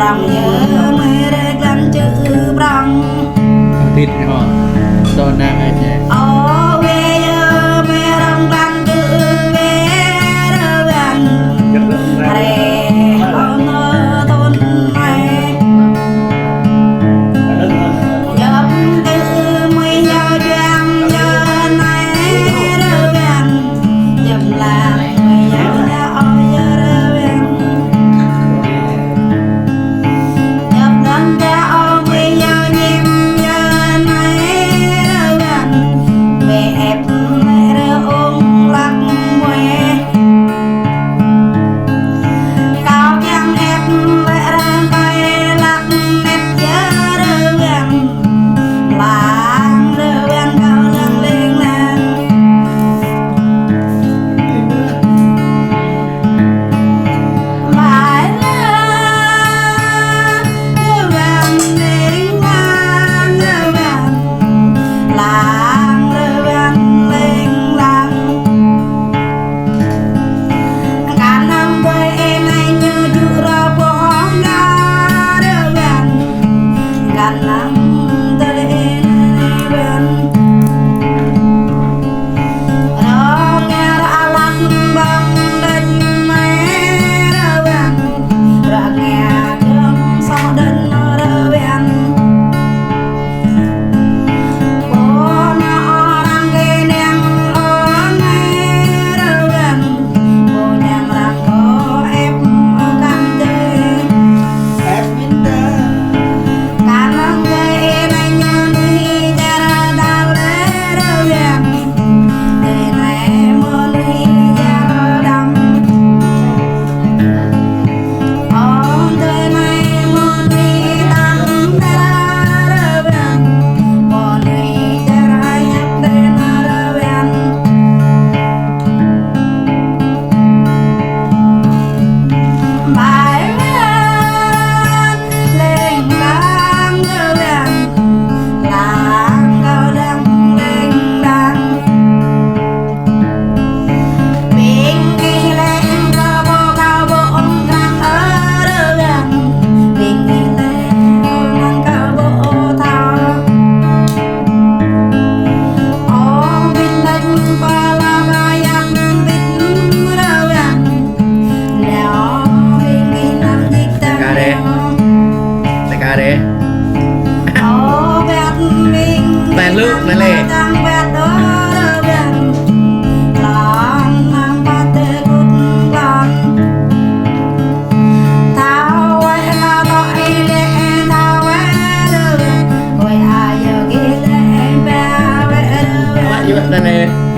rong nhớ mê rê gần chữ rong thịt họ do nàng ấy nhé ô về nhớ mê rong gần chữ về rơ gần rê con ơ tôn mê nhớ chữ mê nhớ duyên nhớ này rơ gần nhầm là mê nhớ đã ôi nhớ rơ gần nhấp đến đã ôi mê nhớ nhìm nhớ này rơ gần mê ép mê rơ ung lắc mê cao chẳng ép mê rơ tay lắc ép nhớ rơ gần làng rơ gần cao lưng lên làng bài lá rơ gần lên làng rơ gần làng rơ gần lên làng cả năm đôi em anh như chú ra bóng đá rơ gần cả năm đôi em bên nó nghe đã lăn băng đánh mẹ rơ gần rồi nghe đêm sau đến rơ gần bố nó đang ghé ngang ở ngay rơ gần bố nhàng đang có ép ở căn chơi cả năm đôi em anh như nuôi cha ra đau lẽ rơ gần đời này mơ nuôi cha ra đâm đời này mơ nuôi tăng ra rơ gần mơ nuôi cha ra nhắc tên rơ gần bài lên làng rơ gần làng cao lăng lên làng bình ghi lên cao bộ ngang ở rơ gần bình ghi lên ngang cao bộ thao ô bình đánh ba la ba yam bình rơ gần nèo bình ghi nam dịch tăng Ca đê. tại ca đấy ô bẹt bình Bẹt lự, bẹt lệ. tăng bẹt đó rơ gần lon mang ba tê cút lon thao quay là gọi lệ thao quay rơ gần quay ai giờ ghi lệ ba quay rơ các bạn gần như vậy đây này